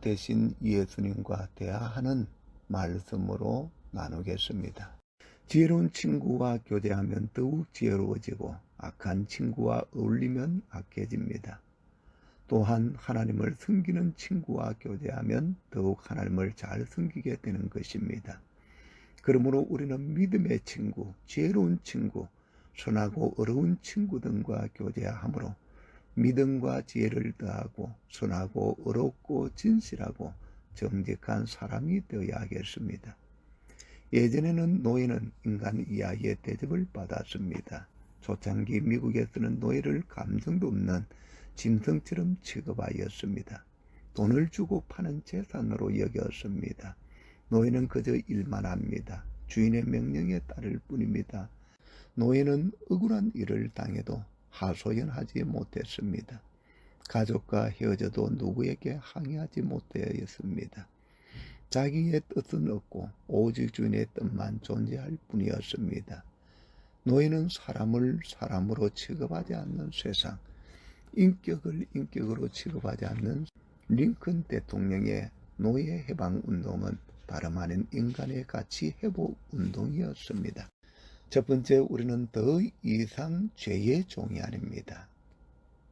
대신 예수님과 대화하는 말씀으로 나누겠습니다. 지혜로운 친구와 교제하면 더욱 지혜로워지고 악한 친구와 어울리면 악해집니다. 또한 하나님을 섬기는 친구와 교제하면 더욱 하나님을 잘 섬기게 되는 것입니다. 그러므로 우리는 믿음의 친구, 지혜로운 친구, 선하고 어려운 친구 등과 교제함으로 믿음과 지혜를 더하고 선하고 어렵고 진실하고 정직한 사람이 되어야 하겠습니다. 예전에는 노예는 인간 이하의 대접을 받았습니다. 초창기 미국에서는 노예를 감정도 없는 짐승처럼 취급하였습니다. 돈을 주고 파는 재산으로 여겼습니다. 노예는 그저 일만 합니다. 주인의 명령에 따를 뿐입니다. 노예는 억울한 일을 당해도 하소연하지 못했습니다. 가족과 헤어져도 누구에게 항의하지 못하였습니다. 자기의 뜻은 없고 오직 주인의 뜻만 존재할 뿐이었습니다. 노예는 사람을 사람으로 취급하지 않는 세상, 인격을 인격으로 취급하지 않는 링컨 대통령의 노예 해방 운동은 다름 아닌 인간의 가치 회복 운동이었습니다. 첫 번째, 우리는 더 이상 죄의 종이 아닙니다.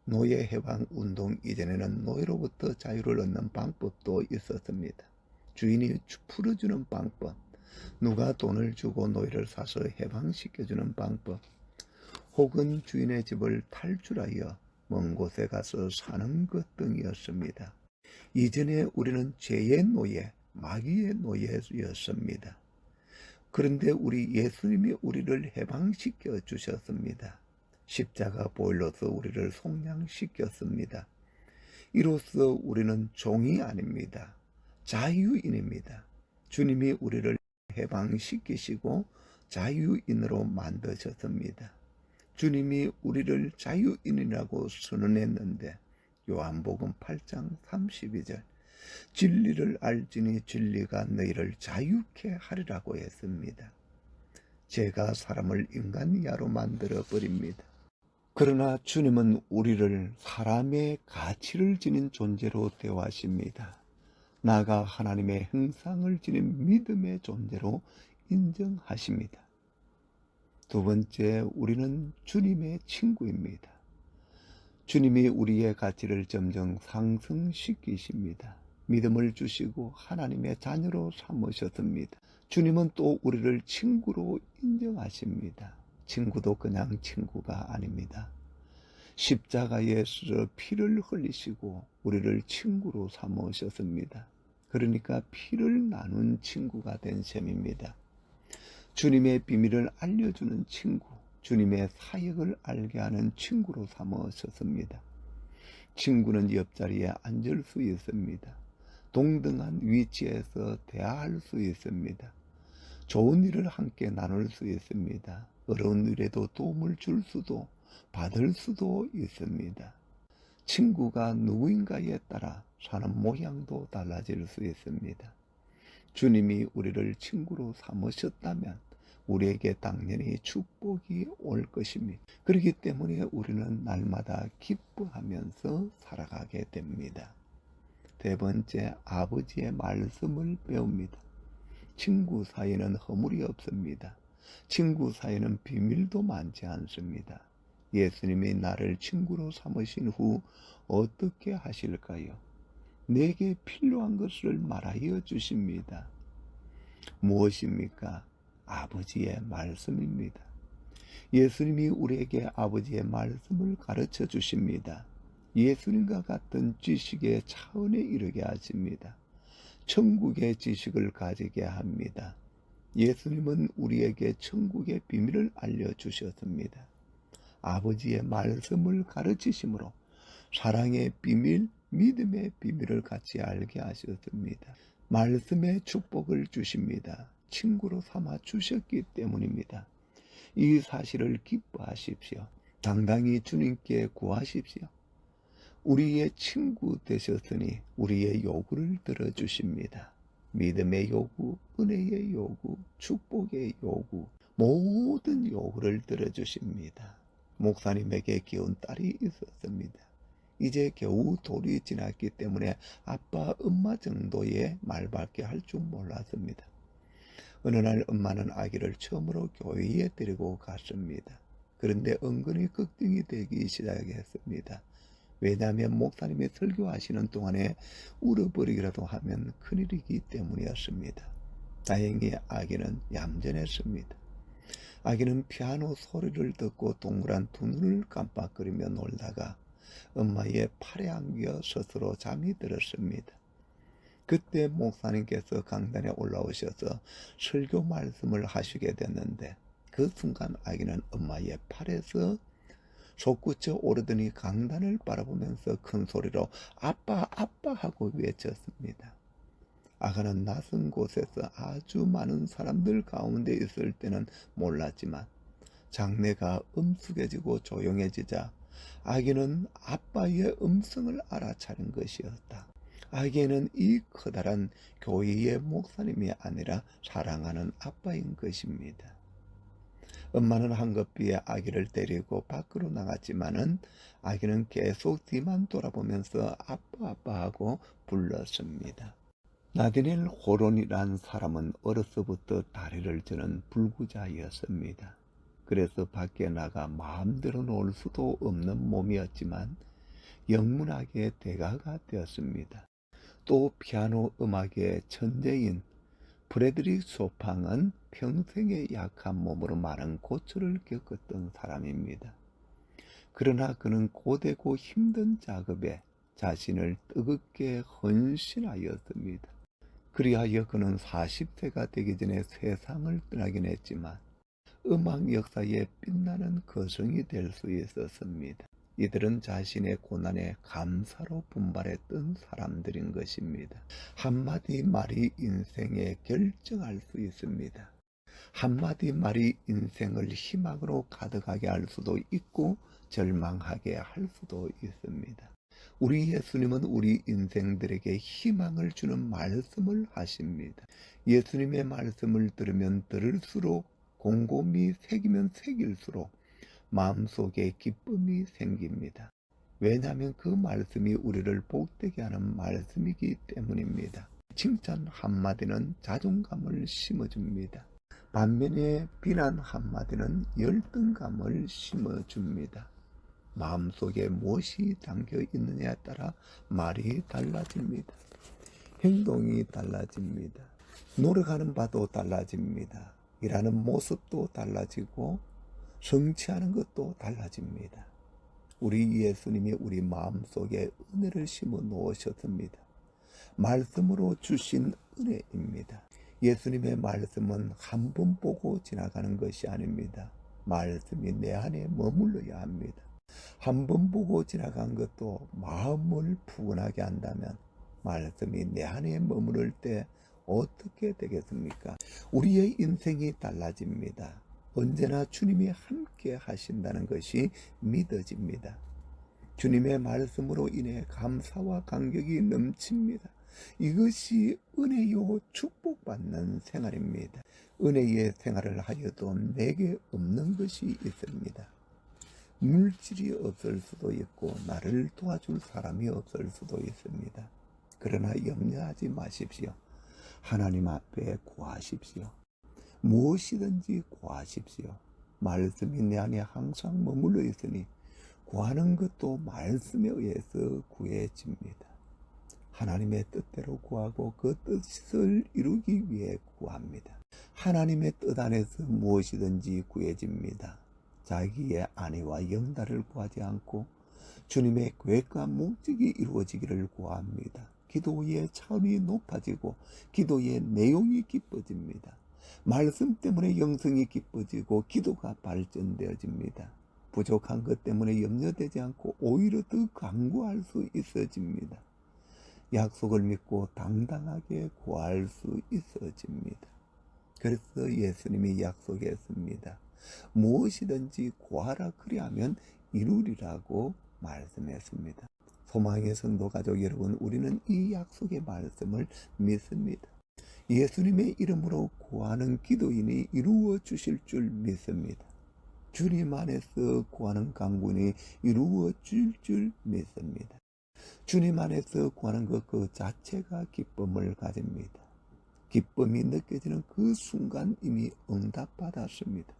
노예 해방 운동 이전에는 노예로부터 자유를 얻는 방법도 있었습니다. 주인이 풀어주는 방법, 누가 돈을 주고 노예를 사서 해방시켜주는 방법, 혹은 주인의 집을 탈출하여 먼 곳에 가서 사는 것 등이었습니다. 이전에 우리는 죄의 노예, 마귀의 노예였습니다. 그런데 우리 예수님이 우리를 해방시켜 주셨습니다. 십자가 보혈로서 우리를 속량시켰습니다. 이로써 우리는 종이 아닙니다. 자유인입니다. 주님이 우리를 해방시키시고 자유인으로 만드셨습니다. 주님이 우리를 자유인이라고 선언했는데 요한복음 8장 32절 진리를 알지니 진리가 너희를 자유케 하리라고 했습니다. 죄가 사람을 인간 이하로 만들어 버립니다. 그러나 주님은 우리를 사람의 가치를 지닌 존재로 대하십니다. 나아가 하나님의 형상을 지닌 믿음의 존재로 인정하십니다. 두 번째, 우리는 주님의 친구입니다. 주님이 우리의 가치를 점점 상승시키십니다. 믿음을 주시고 하나님의 자녀로 삼으셨습니다. 주님은 또 우리를 친구로 인정하십니다. 친구도 그냥 친구가 아닙니다. 십자가에서 피를 흘리시고 우리를 친구로 삼으셨습니다. 그러니까 피를 나눈 친구가 된 셈입니다. 주님의 비밀을 알려주는 친구, 주님의 사역을 알게 하는 친구로 삼으셨습니다. 친구는 옆자리에 앉을 수 있습니다. 동등한 위치에서 대화할 수 있습니다. 좋은 일을 함께 나눌 수 있습니다. 어려운 일에도 도움을 줄 수도 받을 수도 있습니다. 친구가 누구인가에 따라 사는 모양도 달라질 수 있습니다. 주님이 우리를 친구로 삼으셨다면 우리에게 당연히 축복이 올 것입니다. 그렇기 때문에 우리는 날마다 기뻐하면서 살아가게 됩니다. 세 번째, 아버지의 말씀을 배웁니다. 친구 사이에는 허물이 없습니다. 친구 사이에는 비밀도 많지 않습니다. 예수님이 나를 친구로 삼으신 후 어떻게 하실까요? 내게 필요한 것을 말하여 주십니다. 무엇입니까? 아버지의 말씀입니다. 예수님이 우리에게 아버지의 말씀을 가르쳐 주십니다. 예수님과 같은 지식의 차원에 이르게 하십니다. 천국의 지식을 가지게 합니다. 예수님은 우리에게 천국의 비밀을 알려주셨습니다. 아버지의 말씀을 가르치심으로 사랑의 비밀, 믿음의 비밀을 같이 알게 하셨습니다. 말씀의 축복을 주십니다. 친구로 삼아 주셨기 때문입니다. 이 사실을 기뻐하십시오. 당당히 주님께 구하십시오. 우리의 친구 되셨으니 우리의 요구를 들어주십니다. 믿음의 요구, 은혜의 요구, 축복의 요구, 모든 요구를 들어주십니다. 목사님에게 귀여운 딸이 있었습니다. 이제 겨우 돌이 지났기 때문에 아빠, 엄마 정도의 말밖에 할 줄 몰랐습니다. 어느 날 엄마는 아기를 처음으로 교회에 데리고 갔습니다. 그런데 은근히 걱정이 되기 시작했습니다. 왜냐하면 목사님이 설교하시는 동안에 울어버리기라도 하면 큰일이기 때문이었습니다. 다행히 아기는 얌전했습니다. 아기는 피아노 소리를 듣고 동그란 두 눈을 깜빡거리며 놀다가 엄마의 팔에 안겨 스스로 잠이 들었습니다. 그때 목사님께서 강단에 올라오셔서 설교 말씀을 하시게 됐는데 그 순간 아기는 엄마의 팔에서 솟구쳐 오르더니 강단을 바라보면서 큰 소리로 아빠 아빠 하고 외쳤습니다. 아가는 낯선 곳에서 아주 많은 사람들 가운데 있을 때는 몰랐지만 장내가 엄숙해지고 조용해지자 아기는 아빠의 음성을 알아차린 것이었다. 아기에는 이 커다란 교회의 목사님이 아니라 사랑하는 아빠인 것입니다. 엄마는 황급히에 아기를 데리고 밖으로 나갔지만은 아기는 계속 뒤만 돌아보면서 아빠 아빠 하고 불렀습니다. 나디넬 호론이란 사람은 어려서부터 다리를 저는 불구자였습니다. 그래서 밖에 나가 마음대로 놀 수도 없는 몸이었지만 영문학의 대가가 되었습니다. 또 피아노 음악의 천재인 프레드릭 쇼팡은 평생의 약한 몸으로 많은 고초를 겪었던 사람입니다. 그러나 그는 고되고 힘든 작업에 자신을 뜨겁게 헌신하였습니다. 그리하여 그는 40세가 되기 전에 세상을 떠나긴 했지만 음악 역사에 빛나는 거성이 될 수 있었습니다. 이들은 자신의 고난에 감사로 분발했던 사람들인 것입니다. 한마디 말이 인생에 결정할 수 있습니다. 한마디 말이 인생을 희망으로 가득하게 할 수도 있고 절망하게 할 수도 있습니다. 우리 예수님은 우리 인생들에게 희망을 주는 말씀을 하십니다. 예수님의 말씀을 들으면 들을수록 곰곰이 새기면 새길수록 마음속에 기쁨이 생깁니다. 왜냐하면 그 말씀이 우리를 복되게 하는 말씀이기 때문입니다. 칭찬 한마디는 자존감을 심어줍니다. 반면에 비난 한마디는 열등감을 심어줍니다. 마음속에 무엇이 담겨 있느냐에 따라 말이 달라집니다. 행동이 달라집니다. 노력하는 바도 달라집니다. 일하는 모습도 달라지고 성취하는 것도 달라집니다. 우리 예수님이 우리 마음속에 은혜를 심어 놓으셨습니다. 말씀으로 주신 은혜입니다. 예수님의 말씀은 한 번 보고 지나가는 것이 아닙니다. 말씀이 내 안에 머물러야 합니다. 한 번 보고 지나간 것도 마음을 푸근하게 한다면 말씀이 내 안에 머무를 때 어떻게 되겠습니까? 우리의 인생이 달라집니다. 언제나 주님이 함께 하신다는 것이 믿어집니다. 주님의 말씀으로 인해 감사와 감격이 넘칩니다. 이것이 은혜요 축복받는 생활입니다. 은혜의 생활을 하여도 내게 없는 것이 있습니다. 물질이 없을 수도 있고 나를 도와줄 사람이 없을 수도 있습니다. 그러나 염려하지 마십시오. 하나님 앞에 구하십시오. 무엇이든지 구하십시오. 말씀이 내 안에 항상 머물러 있으니 구하는 것도 말씀에 의해서 구해집니다. 하나님의 뜻대로 구하고 그 뜻을 이루기 위해 구합니다. 하나님의 뜻 안에서 무엇이든지 구해집니다. 자기의 안위와 영달을 구하지 않고 주님의 계획과 목적이 이루어지기를 구합니다. 기도의 차원이 높아지고 기도의 내용이 깊어집니다. 말씀 때문에 영성이 깊어지고 기도가 발전되어집니다. 부족한 것 때문에 염려되지 않고 오히려 더 강구할 수 있어집니다. 약속을 믿고 당당하게 구할 수 있어집니다. 그래서 예수님이 약속했습니다. 무엇이든지 구하라 그리하면 이루리라고 말씀했습니다. 소망의 성도 가족 여러분, 우리는 이 약속의 말씀을 믿습니다. 예수님의 이름으로 구하는 기도인이 이루어 주실 줄 믿습니다. 주님 안에서 구하는 간구는 이루어질 줄 믿습니다. 주님 안에서 구하는 것 그 자체가 기쁨을 가집니다. 기쁨이 느껴지는 그 순간 이미 응답받았습니다.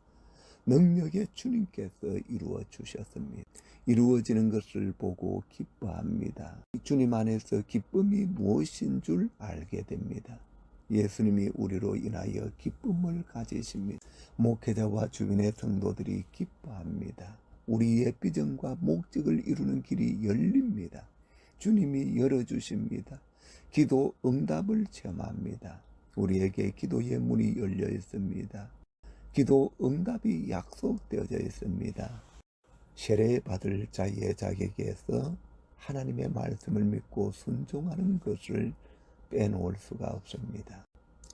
능력의 주님께서 이루어 주셨습니다. 이루어지는 것을 보고 기뻐합니다. 주님 안에서 기쁨이 무엇인 줄 알게 됩니다. 예수님이 우리로 인하여 기쁨을 가지십니다. 목회자와 주변의 성도들이 기뻐합니다. 우리의 비전과 목적을 이루는 길이 열립니다. 주님이 열어주십니다. 기도 응답을 체험합니다. 우리에게 기도의 문이 열려 있습니다. 기도 응답이 약속되어져 있습니다. 세례받을 자의 자격에서 하나님의 말씀을 믿고 순종하는 것을 빼놓을 수가 없습니다.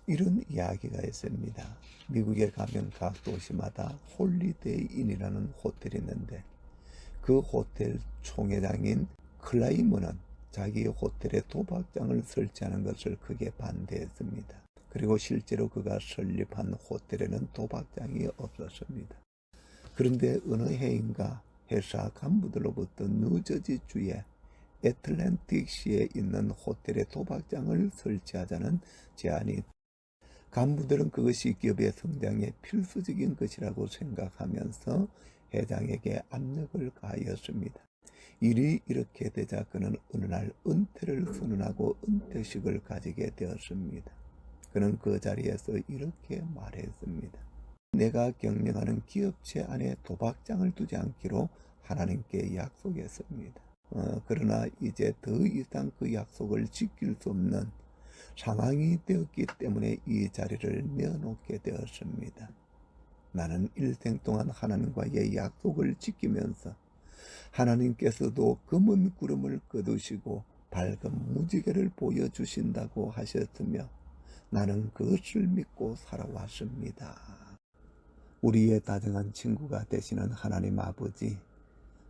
이런 이야기가 있습니다. 미국에 가면 각 도시마다 홀리데이인이라는 호텔이 있는데 그 호텔 총회장인 클라이머는 자기 호텔에 도박장을 설치하는 것을 크게 반대했습니다. 그리고 실제로 그가 설립한 호텔에는 도박장이 없었습니다. 그런데 어느 해인가 회사 간부들로부터 뉴저지주의 애틀랜틱시에 있는 호텔에 도박장을 설치하자는 제안이 간부들은 그것이 기업의 성장에 필수적인 것이라고 생각하면서 회장에게 압력을 가하였습니다. 일이 이렇게 되자 그는 어느 날 은퇴를 선언하고 은퇴식을 가지게 되었습니다. 그는 그 자리에서 이렇게 말했습니다. 내가 경영하는 기업체 안에 도박장을 두지 않기로 하나님께 약속했습니다. 그러나 이제 더 이상 그 약속을 지킬 수 없는 상황이 되었기 때문에 이 자리를 내어놓게 되었습니다. 나는 일생 동안 하나님과의 약속을 지키면서 하나님께서도 검은 구름을 거두시고 밝은 무지개를 보여주신다고 하셨으며 나는 그것을 믿고 살아왔습니다. 우리의 다정한 친구가 되시는 하나님 아버지,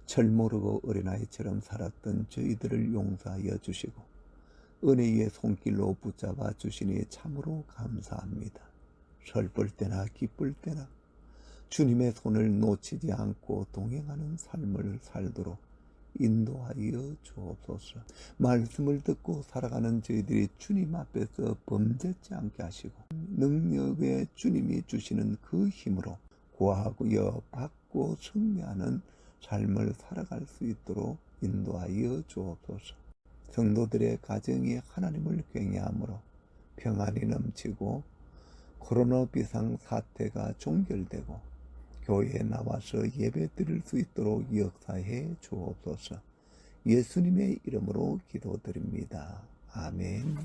철 모르고 어린아이처럼 살았던 저희들을 용서하여 주시고 은혜의 손길로 붙잡아 주시니 참으로 감사합니다. 슬플 때나 기쁠 때나 주님의 손을 놓치지 않고 동행하는 삶을 살도록 인도하여 주옵소서. 말씀을 듣고 살아가는 저희들이 주님 앞에서 범죄치 않게 하시고 능력의 주님이 주시는 그 힘으로 구하여 받고 승리하는 삶을 살아갈 수 있도록 인도하여 주옵소서. 성도들의 가정이 하나님을 경외함으로 평안이 넘치고 코로나 비상 사태가 종결되고 교회에 나와서 예배 드릴 수 있도록 역사해 주옵소서. 예수님의 이름으로 기도드립니다. 아멘.